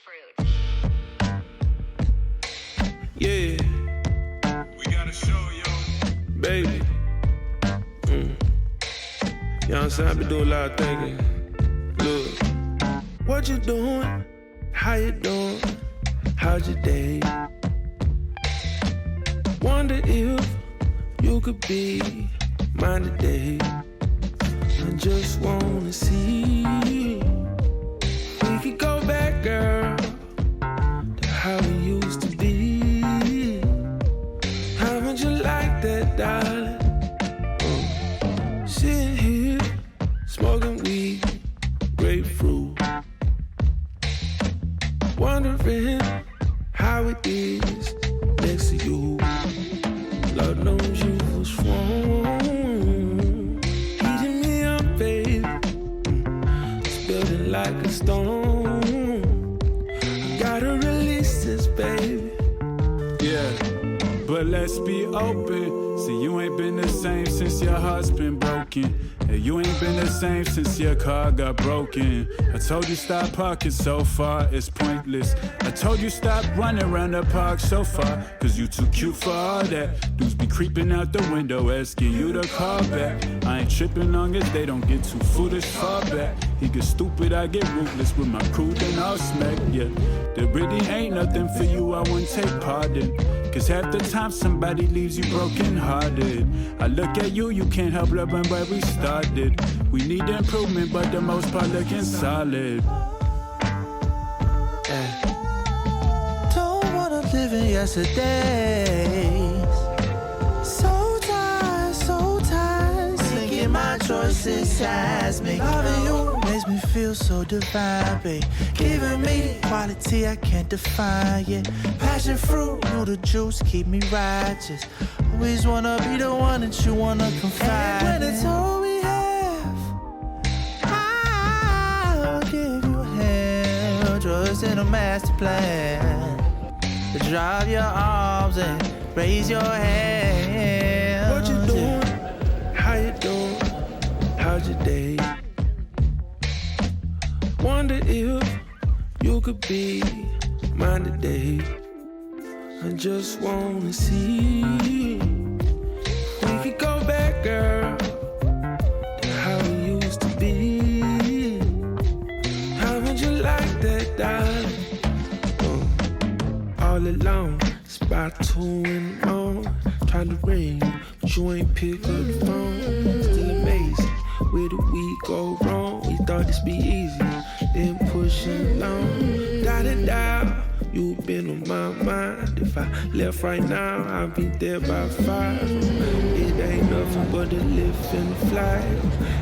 fruit. Yeah. We got a show, yo. Baby. You know what I'm saying? I been doing a lot of thinking. Look, what you doing? How you doing? How's your day? Wonder if you could be mine today. I just wanna see we could go back, girl, to how we used to be. How would you like that, darling? Sitting here, smoking weed, grapefruit, wondering how it is next to you. Lord knows you was wrong, heating me up, babe, building like a stone. I gotta release this, baby. Yeah, but let's be open. See, you ain't been the same since your heart's been broken. And you ain't been the same since your car got broken. I told you stop parking so far, it's pointless. I told you stop running around the park so far, cause you too cute for all that. Dudes be creeping out the window asking you to call back. I ain't tripping long as they don't get too foolish far back. He get stupid, I get ruthless with my crew, then I'll smack, yeah. There really ain't nothing for you, I wouldn't take pardon. Cause half the time somebody leaves you broken hearted. I look at you, you can't help loving where we started. We need improvement, but the most part looking solid. Don't wanna live in yesterday. So tired, thinking my choices has me. Loving you makes me feel so divine, babe. Giving me the quality I can't define, yeah. Passion fruit, you the juice, keep me righteous. Always wanna be the one that you wanna confide. And when it's all we have, I'll give you a hand. Trust in a master plan. To drop your arms and raise your hands. What you doing? How you doing? How's your day? Wonder if you could be mine today. I just wanna see we could go back, girl, to how we used to be. How would you like that, darling? All alone, it's about 2 in the morning. Trying to ring, but you ain't pick up the phone. Still amazing, where did we go wrong? We thought this be easy, then pushing along. Da-da-da, you been on my mind. If I left right now, I'll be there by 5. It ain't nothing but a lift and a flight.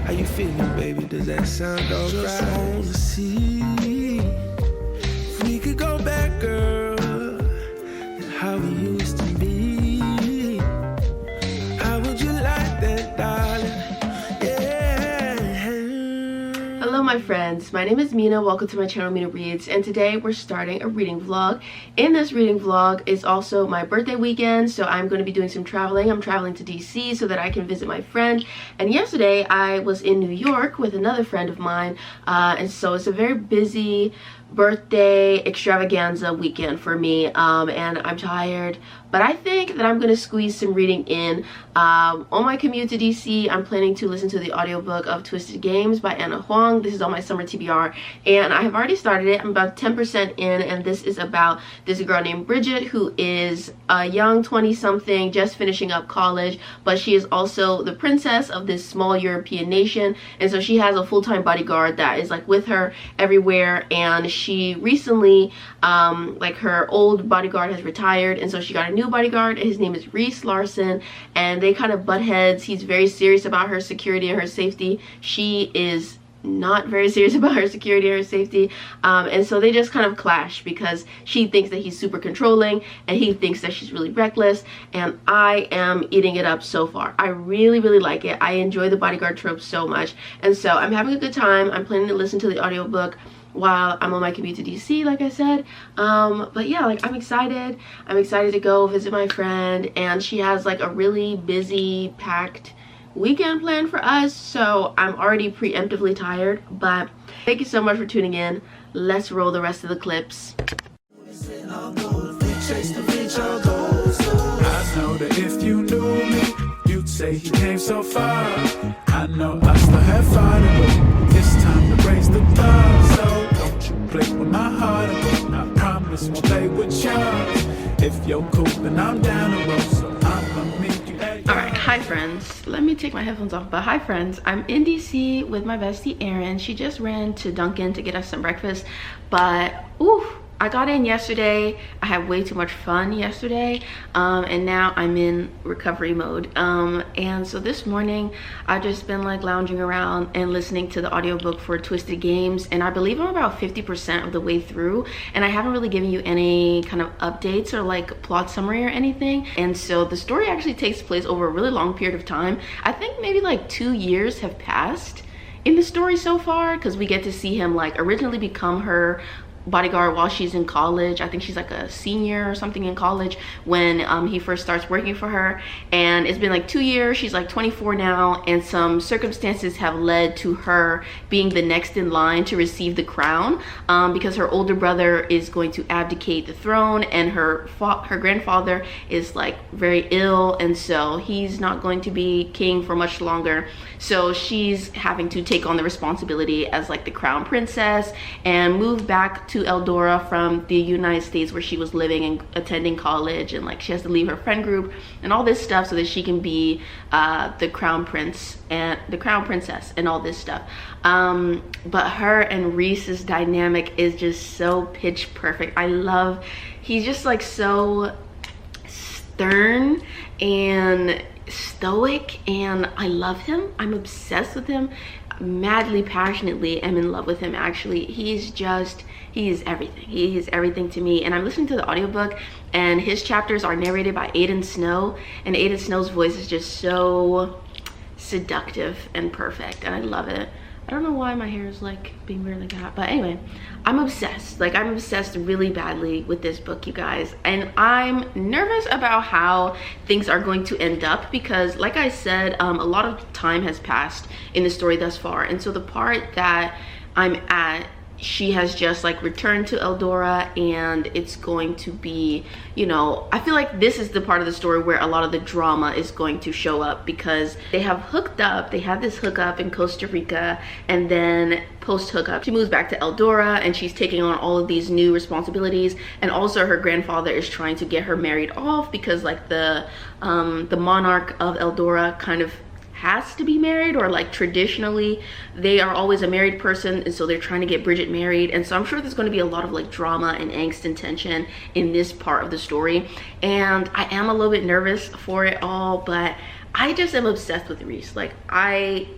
How you feeling, baby? Does that sound alright? Just wanna see if we could go back, girl, and how we used to be. How would you like that, darling? Hello my friends, my name is Mina. Welcome to my channel Mina Reads, and today we're starting a reading vlog. In this reading vlog is also my birthday weekend, so I'm going to be doing some traveling. I'm traveling to DC so that I can visit my friend, and yesterday I was in New York with another friend of mine, and so it's a very busy birthday extravaganza weekend for me, and I'm tired, but I think that I'm gonna squeeze some reading in. On my commute to DC, I'm planning to listen to the audiobook of Twisted Games by Huang. This is on my summer TBR, and I have already started it. I'm about 10% in, and this is about this girl named Bridget, who is a young 20-something, just finishing up college, but she is also the princess of this small European nation, and so she has a full-time bodyguard that is like with her everywhere, and she recently, like her old bodyguard has retired, and so she got a new bodyguard. His name is Reese Larson, and they kind of butt heads. He's very serious about her security and her safety. She is not very serious about her security or her safety, and so they just kind of clash because she thinks that he's super controlling and he thinks that she's really reckless, and I am eating it up so far. I really like it. I enjoy the bodyguard trope so much, and so I'm having a good time. I'm planning to listen to the audiobook while I'm on my commute to DC, like I said. But yeah, like I'm excited to go visit my friend, and she has like a really busy, packed weekend planned for us, so I'm already preemptively tired. But thank you so much for tuning in. Let's roll the rest of the clips. I know that if you knew me, you'd say he came so far. I know I still have far to go. It's time to raise the bar. So don't you play with my heart. I promise won't play with yours. If you're cool, then I'm down the road. So I'ma meet you at yours. Alright, hi friends. Let me take my headphones off. But hi friends, I'm in DC with my bestie Erin. She just ran to Dunkin' to get us some breakfast. But ooh, I got in yesterday. I had way too much fun yesterday, and now I'm in recovery mode. And so this morning I've just been like lounging around and listening to the audiobook for Twisted Games, and I believe I'm about 50% of the way through, and I haven't really given you any kind of updates or like plot summary or anything. And so the story actually takes place over a really long period of time. I think maybe like 2 years have passed in the story so far, because we get to see him like originally become her bodyguard while she's in college. I think she's like a senior or something in college when he first starts working for her, and it's been like 2 years. She's like 24 now, and some circumstances have led to her being the next in line to receive the crown, because her older brother is going to abdicate the throne, and her grandfather is like very ill, and so he's not going to be king for much longer. So she's having to take on the responsibility as like the crown princess and move back to Eldora from the United States where she was living and attending college, and like she has to leave her friend group and all this stuff so that she can be the crown prince and the crown princess and all this stuff. But her and Reese's dynamic is just so pitch perfect. I love, he's just like so stern and stoic, and I love him. I'm obsessed with him, madly, passionately am in love with him. Actually, he is everything. He is everything to me. And I'm listening to the audiobook, and his chapters are narrated by Aiden Snow, and Aiden Snow's voice is just so seductive and perfect, and I love it. I don't know why my hair is like being weird like that, but anyway, I'm obsessed. Like, I'm obsessed really badly with this book, you guys, and I'm nervous about how things are going to end up because, like I said, a lot of time has passed in the story thus far, and so the part that I'm at, she has just like returned to Eldora, and it's going to be, you know, I feel like this is the part of the story where a lot of the drama is going to show up, because they have hooked up. They have this hookup in Costa Rica, and then post hookup she moves back to Eldora, and she's taking on all of these new responsibilities, and also her grandfather is trying to get her married off because like the monarch of Eldora kind of has to be married, or like traditionally they are always a married person, and so they're trying to get Bridget married. And so I'm sure there's going to be a lot of like drama and angst and tension in this part of the story, and I am a little bit nervous for it all, but I just am obsessed with Reese. Like,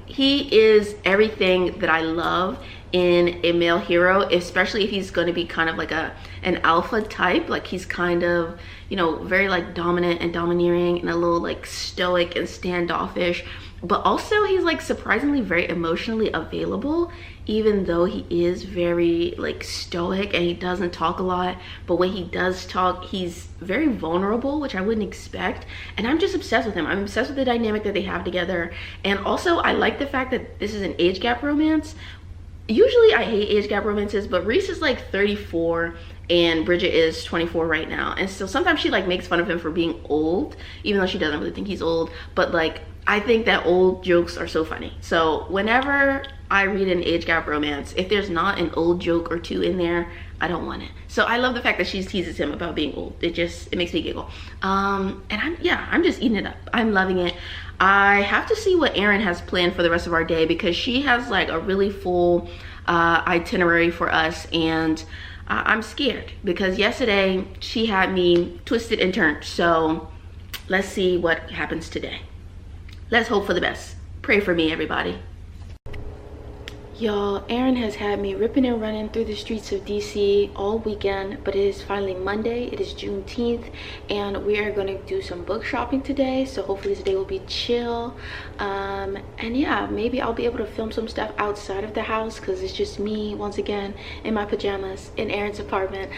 he is everything that I love in a male hero, especially if he's going to be kind of like an alpha type. Like, he's kind of, you know, very like dominant and domineering, and a little like stoic and standoffish, but also he's like surprisingly very emotionally available, even though he is very like stoic and he doesn't talk a lot. But when he does talk, he's very vulnerable, which I wouldn't expect, and I'm just obsessed with him. I'm obsessed with the dynamic that they have together. And also I like the fact that this is an age gap romance. Usually I hate age gap romances, but Reese is like 34 and Bridget is 24 right now, and so sometimes she like makes fun of him for being old, even though she doesn't really think he's old. But like, I think that old jokes are so funny. So whenever I read an age gap romance, if there's not an old joke or two in there, I don't want it. So I love the fact that she teases him about being old. It makes me giggle. And I'm just eating it up. I'm loving it. I have to see what Erin has planned for the rest of our day, because she has like a really full itinerary for us, and I'm scared because yesterday she had me twisted and turned. So let's see what happens today. Let's hope for the best. Pray for me, everybody. Y'all, Aaron has had me ripping and running through the streets of DC all weekend, but it is finally Monday. It is Juneteenth, and we are going to do some book shopping today, so hopefully today will be chill. And yeah, maybe I'll be able to film some stuff outside of the house because it's just me, once again, in my pajamas in Aaron's apartment.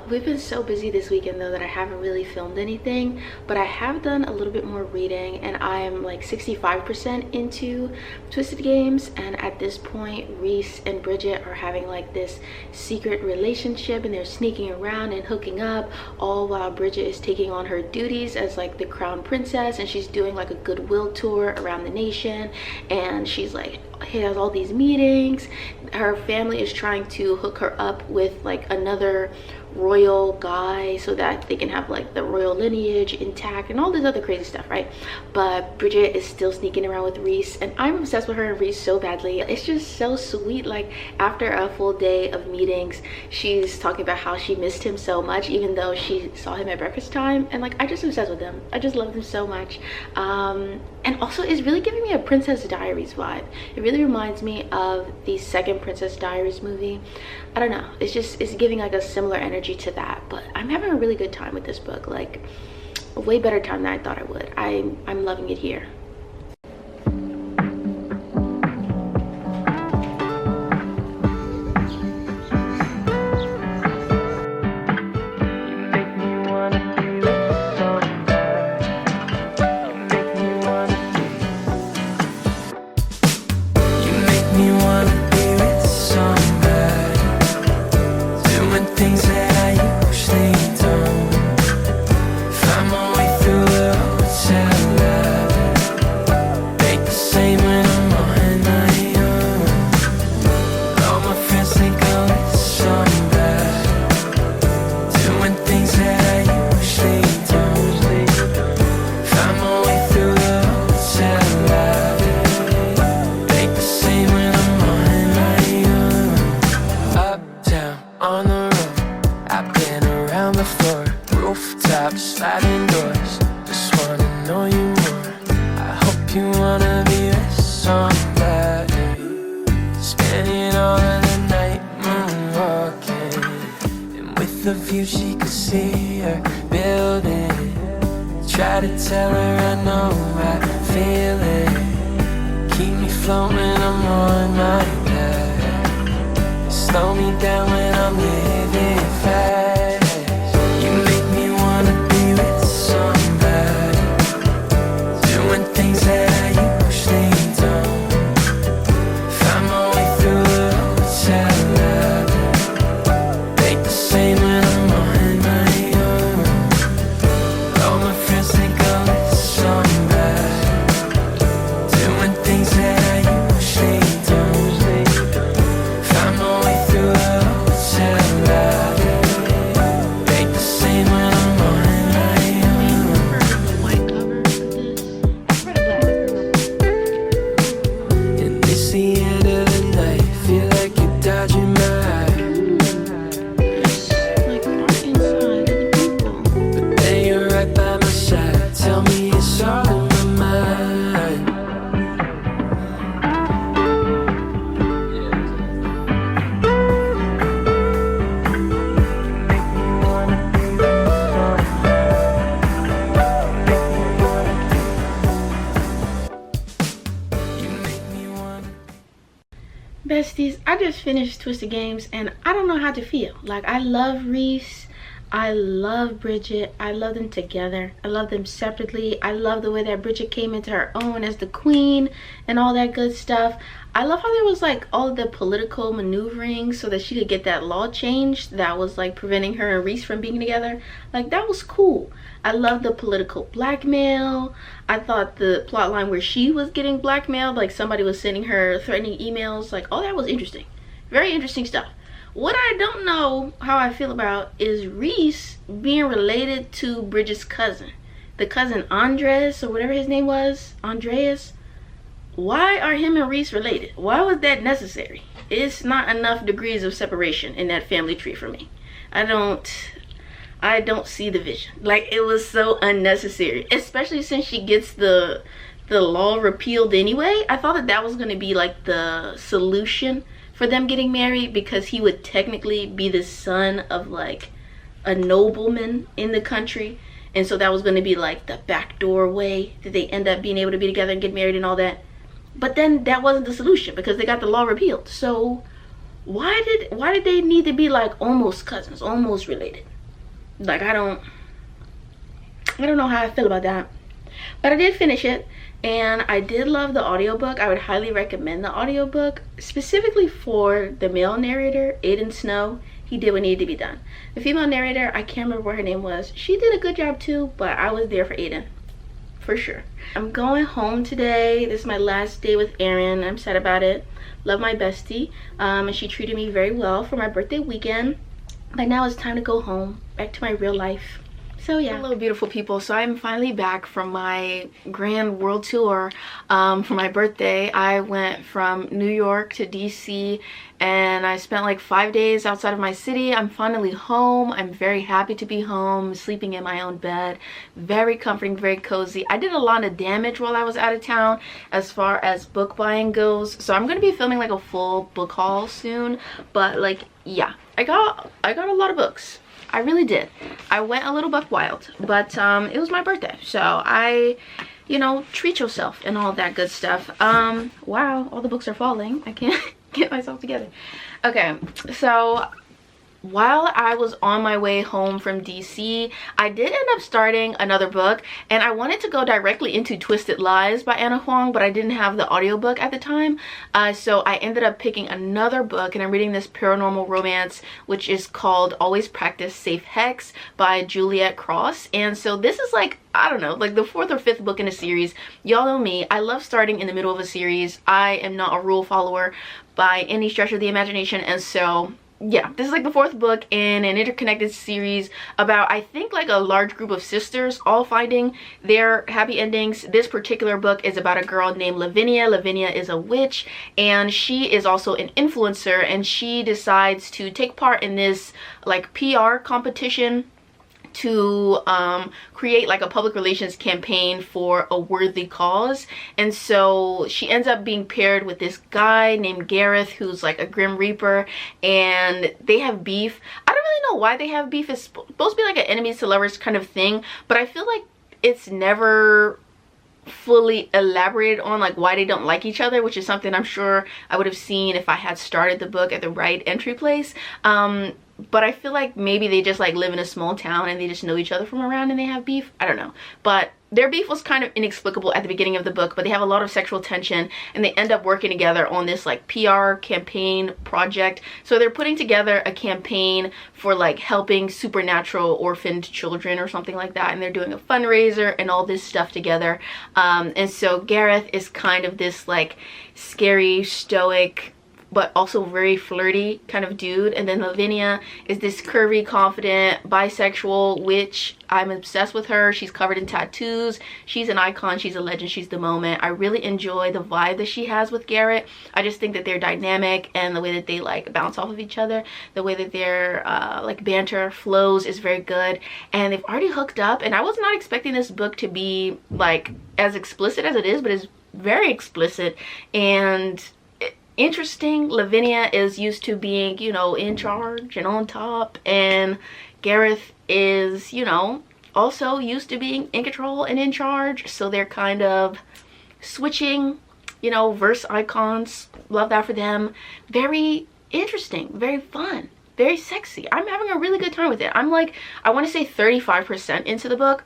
We've been so busy this weekend, though, that I haven't really filmed anything, but I have done a little bit more reading, and I am like 65% into Twisted Games, and at this point, Reese and Bridget are having like this secret relationship, and they're sneaking around and hooking up, all while Bridget is taking on her duties as like the crown princess, and she's doing like a goodwill tour around the nation, and she's like has all these meetings. Her family is trying to hook her up with like another royal guy so that they can have like the royal lineage intact and all this other crazy stuff, right? But Bridget is still sneaking around with Reese, and I'm obsessed with her and Reese so badly. It's just so sweet. Like after a full day of meetings, she's talking about how she missed him so much, even though she saw him at breakfast time, and like I just obsessed with them. I just love them so much. And also it's really giving me a Princess Diaries vibe. It really reminds me of the second Princess Diaries movie. I don't know, it's giving like a similar energy to that, but I'm having a really good time with this book, like a way better time than I thought I would. I'm loving it here. Sliding doors, just wanna know you more. I hope you wanna be with somebody, spending all of the night moonwalking, and with the view she could see her building. Try to tell her I know I feel it. Keep me floating when I'm on my back. Slow me down when I'm living fast. Besties, I just finished Twisted Games and I don't know how to feel. Like, I love Reese, I love Bridget, I love them together, I love them separately. I love the way that Bridget came into her own as the queen and all that good stuff. I love how there was like all of the political maneuvering so that she could get that law changed that was like preventing her and Reese from being together. Like, that was cool. I love the political blackmail. I thought the plot line where she was getting blackmailed, like somebody was sending her threatening emails, like all that was interesting. Very interesting stuff. What I don't know how I feel about is Reese being related to Bridget's cousin. The cousin Andres, or whatever his name was, Andreas. Why are him and Reese related? Why was that necessary? It's not enough degrees of separation in that family tree for me. I don't see the vision. Like, it was so unnecessary, especially since she gets the the law repealed anyway. I thought that that was going to be like the solution for them getting married, because he would technically be the son of like a nobleman in the country, and so that was going to be like the backdoor way that they end up being able to be together and get married and all that. But then that wasn't the solution, because they got the law repealed. So why did they need to be like almost cousins, almost related? Like, I don't know how I feel about that. But I did finish it, and I did love the audiobook. I would highly recommend the audiobook, specifically for the male narrator, Aiden Snow. He did what needed to be done. The female narrator, I can't remember what her name was. She did a good job too, but I was there for Aiden, for sure. I'm going home today. This is my last day with Erin. I'm sad about it. Love my bestie, and she treated me very well for my birthday weekend. But now it's time to go home, back to my real life. So yeah. Hello beautiful people. So I'm finally back from my grand world tour for my birthday. I went from New York to DC, and I spent like 5 days outside of my city. I'm finally home. I'm very happy to be home, sleeping in my own bed. Very comforting, very cozy. I did a lot of damage while I was out of town as far as book buying goes. So I'm gonna be filming like a full book haul soon. But like, yeah, I got a lot of books. I really did. I went a little buck wild, but it was my birthday, so you know, treat yourself and all that good stuff. Wow, all the books are falling. I can't get myself together. Okay, so while I was on my way home from DC, I did end up starting another book, and I wanted to go directly into Twisted Lies by Anna Huang, but I didn't have the audiobook at the time. So I ended up picking another book, and I'm reading this paranormal romance, which is called Always Practice Safe Hex by Juliet Cross. And so this is like, I don't know, like the 4th or 5th book in a series. Y'all know me. I love starting in the middle of a series. I am not a rule follower by any stretch of the imagination, and so yeah, this is like the 4th book in an interconnected series about, I think, like a large group of sisters all finding their happy endings. This particular book is about a girl named Lavinia. Lavinia is a witch, and she is also an influencer, and she decides to take part in this like PR competition to create like a public relations campaign for a worthy cause. And so she ends up being paired with this guy named Gareth, who's like a Grim Reaper, and they have beef. I don't really know why they have beef. It's supposed to be like an enemies to lovers kind of thing, but I feel like it's never fully elaborated on like why they don't like each other, which is something I'm sure I would have seen if I had started the book at the right entry place. But I feel like maybe they just like live in a small town and they just know each other from around and they have beef. I don't know, but their beef was kind of inexplicable at the beginning of the book, but they have a lot of sexual tension, and they end up working together on this like PR campaign project. So they're putting together a campaign for like helping supernatural orphaned children or something like that, and they're doing a fundraiser and all this stuff together. And so Gareth is kind of this like scary, stoic, but also very flirty kind of dude, and then Lavinia is this curvy, confident, bisexual witch. I'm obsessed with her. She's covered in tattoos. She's an icon. She's a legend. She's the moment. I really enjoy the vibe that she has with Garrett. I just think that they're dynamic, and the way that they like bounce off of each other, the way that their like banter flows is very good, and they've already hooked up. And I was not expecting this book to be like as explicit as it is, but it's very explicit and interesting. Lavinia is used to being, you know, in charge and on top, and Gareth is, you know, also used to being in control and in charge. So they're kind of switching, you know, verse icons. Love that for them. Very interesting, very fun, very sexy. I'm having a really good time with it. I'm like, I want to say 35% into the book,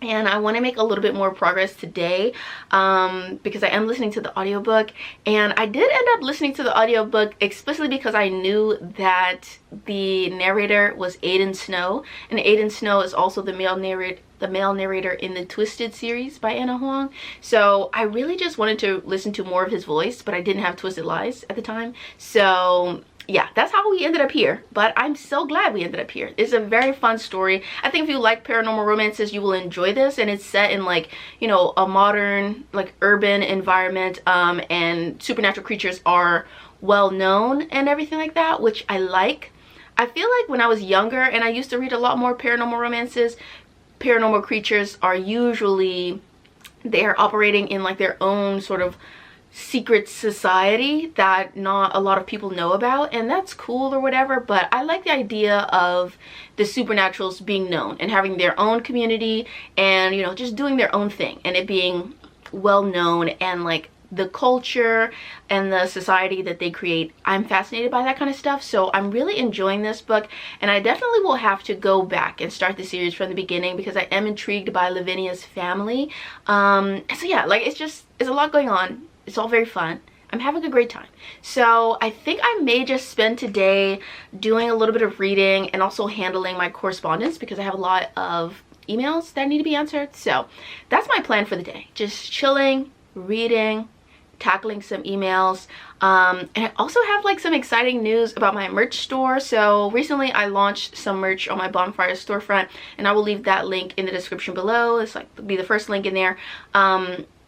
and I want to make a little bit more progress today because I am listening to the audiobook. And I did end up listening to the audiobook explicitly because I knew that the narrator was Aiden Snow, and Aiden Snow is also the male narrator in the Twisted series by Anna Huang. So I really just wanted to listen to more of his voice, but I didn't have Twisted Lies at the time. So yeah, that's how we ended up here, but I'm so glad we ended up here. It's a very fun story. I think if you like paranormal romances, you will enjoy this, and it's set in like, you know, a modern like urban environment, and supernatural creatures are well known and everything like that, which I like. I feel like when I was younger and I used to read a lot more paranormal romances, paranormal creatures are usually they're operating in like their own sort of secret society that not a lot of people know about, and that's cool or whatever. But I like the idea of the supernaturals being known and having their own community, and you know, just doing their own thing, and it being well known, and like the culture and the society that they create. I'm fascinated by that kind of stuff, so I'm really enjoying this book, and I definitely will have to go back and start the series from the beginning because I am intrigued by Lavinia's family. So yeah, like it's a lot going on. It's all very fun. I'm having a great time. So I think I may just spend today doing a little bit of reading and also handling my correspondence because I have a lot of emails that need to be answered. So that's my plan for the day. Just chilling, reading, tackling some emails. And I also have like some exciting news about my merch store. So recently I launched some merch on my Bonfire storefront, and I will leave that link in the description below. It's like be the first link in there.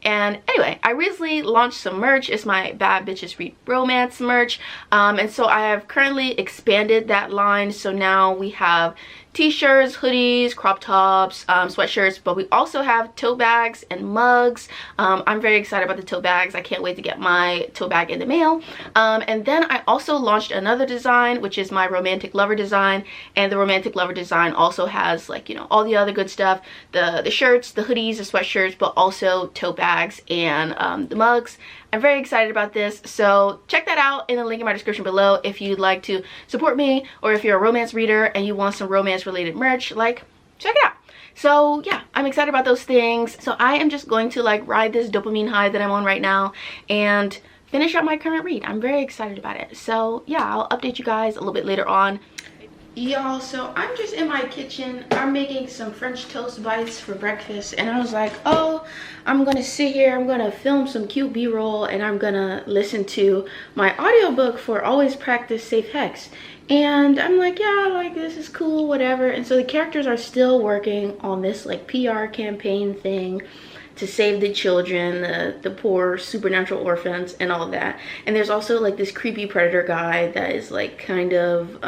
And anyway, I recently launched some merch. It's my Bad Bitches Read Romance merch. And so I have currently expanded that line. So now we have t-shirts, hoodies, crop tops, sweatshirts, but we also have tote bags and mugs. I'm very excited about the tote bags. I can't wait to get my tote bag in the mail. And then I also launched another design, which is my romantic lover design, and the romantic lover design also has like, you know, all the other good stuff, the shirts, the hoodies, the sweatshirts, but also tote bags and the mugs. I'm very excited about this, so check that out in the link in my description below if you'd like to support me, or if you're a romance reader and you want some romance related merch, like, check it out. So yeah, I'm excited about those things. So I am just going to like ride this dopamine high that I'm on right now and finish up my current read. I'm very excited about it. So yeah, I'll update you guys a little bit later on. Y'all, so I'm just in my kitchen. I'm making some French toast bites for breakfast, and I was like, oh, I'm gonna sit here, I'm gonna film some cute b-roll, and I'm gonna listen to my audiobook for Always Practice Safe Hex. And I'm like, yeah, like this is cool, whatever. And so the characters are still working on this like PR campaign thing to save the children, the poor supernatural orphans and all of that. And there's also like this creepy predator guy that is like kind of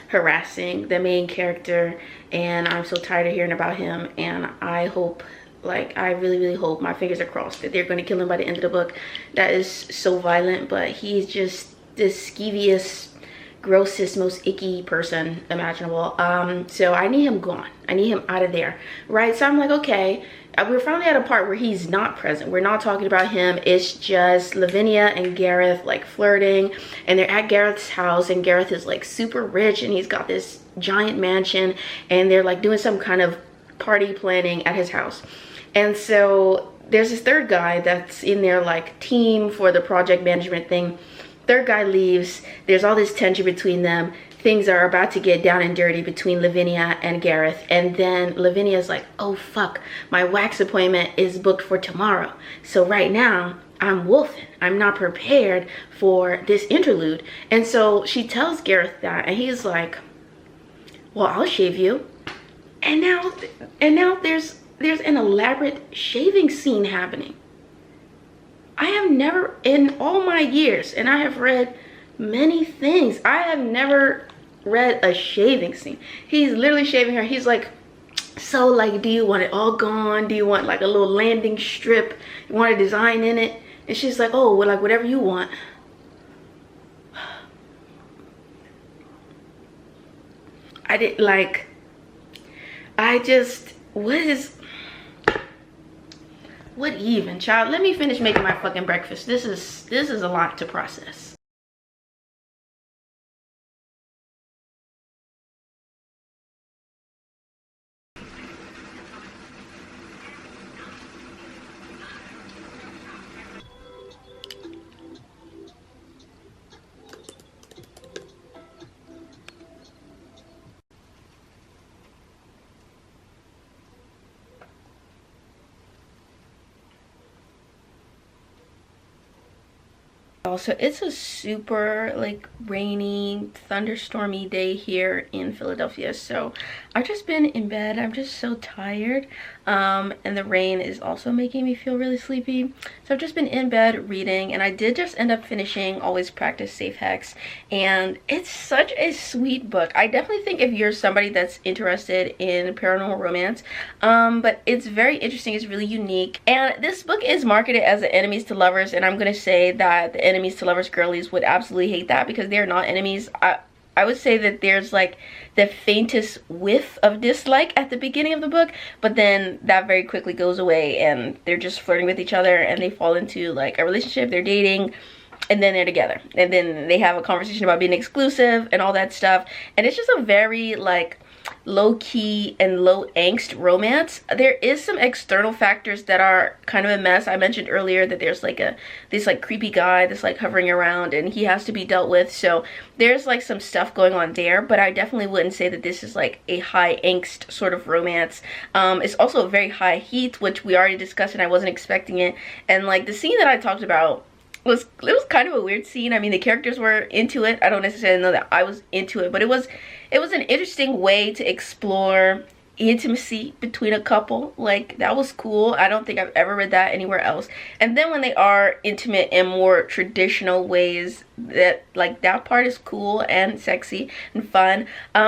harassing the main character, and I'm so tired of hearing about him. And I hope, like, I really hope, my fingers are crossed, that they're going to kill him by the end of the book. That is so violent, but he's just this skeeviest, grossest, most icky person imaginable. So I need him gone. I need him out of there, right? So I'm like, okay, we're finally at a part where he's not present. We're not talking about him. It's just Lavinia and Gareth like flirting, and they're at Gareth's house, and Gareth is like super rich and he's got this giant mansion, and they're like doing some kind of party planning at his house. And so there's this third guy that's in their like team for the project management thing. Third guy leaves. There's all this tension between them. Things are about to get down and dirty between Lavinia and Gareth. And then Lavinia's like, oh fuck, my wax appointment is booked for tomorrow. So right now I'm wolfing. I'm not prepared for this interlude. And so she tells Gareth that, and he's like, well, I'll shave you. And now there's an elaborate shaving scene happening. I have never, in all my years, and I have read many things, I have never read a shaving scene. He's literally shaving her. He's like, so like, do you want it all gone? Do you want like a little landing strip? You want a design in it? And she's like, oh, well, like whatever you want. I did like, what even, child? Let me finish making my fucking breakfast. This is a lot to process. Also, it's a super like rainy, thunderstormy day here in Philadelphia, so I've just been in bed. I'm just so tired, and the rain is also making me feel really sleepy. So I've just been in bed reading, and I did just end up finishing Always Practice Safe Hex, and it's such a sweet book. I definitely think if you're somebody that's interested in paranormal romance, but it's very interesting, it's really unique, and this book is marketed as an enemies to lovers, and I'm gonna say that the enemies to lovers girlies would absolutely hate that because they're not enemies. I would say that there's like the faintest whiff of dislike at the beginning of the book, but then that very quickly goes away and they're just flirting with each other and they fall into like a relationship, they're dating, and then they're together, and then they have a conversation about being exclusive and all that stuff, and it's just a very like low-key and low angst romance. There is some external factors that are kind of a mess. I mentioned earlier that there's like this like creepy guy that's like hovering around and he has to be dealt with, so there's like some stuff going on there, but I definitely wouldn't say that this is like a high angst sort of romance. It's also a very high heat, which we already discussed and I wasn't expecting it, and like the scene that I talked about was kind of a weird scene. I mean, the characters were into it. I don't necessarily know that I was into it, but it was an interesting way to explore intimacy between a couple. Like, that was cool. I don't think I've ever read that anywhere else. And then when they are intimate in more traditional ways, that like that part is cool and sexy and fun.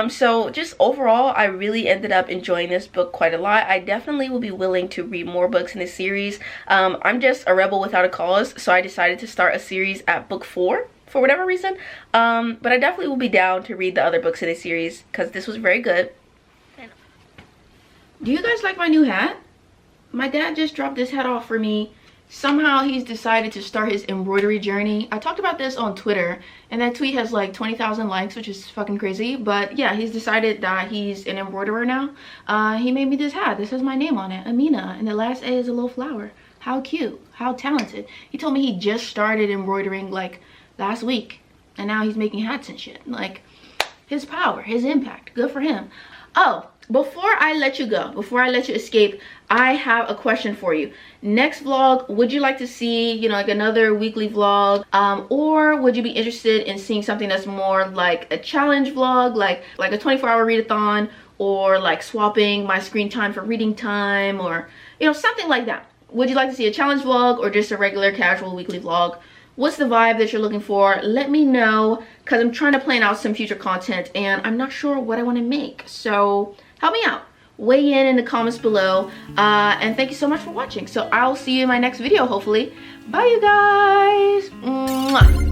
So just overall, I really ended up enjoying this book quite a lot. I definitely will be willing to read more books in this series. I'm just a rebel without a cause, so I decided to start a series at book 4 for whatever reason. But I definitely will be down to read the other books in this series because this was very good. Do you guys like my new hat? My dad just dropped this hat off for me. Somehow he's decided to start his embroidery journey. I talked about this on Twitter, and that tweet has like 20,000 likes, which is fucking crazy. But yeah, he's decided that he's an embroiderer now. He made me this hat. This has my name on it, Amina, and the last A is a little flower. How cute, how talented. He told me he just started embroidering like last week, and now he's making hats and shit. Like, his power, his impact, good for him. Oh, before I let you go, before I let you escape, I have a question for you. Next vlog, would you like to see, you know, like another weekly vlog, or would you be interested in seeing something that's more like a challenge vlog, like a 24-hour readathon, or like swapping my screen time for reading time, or, you know, something like that? Would you like to see a challenge vlog or just a regular casual weekly vlog? What's the vibe that you're looking for? Let me know, because I'm trying to plan out some future content and I'm not sure what I want to make. So help me out. Weigh in the comments below. And thank you so much for watching. So I'll see you in my next video, hopefully. Bye, you guys. Mwah.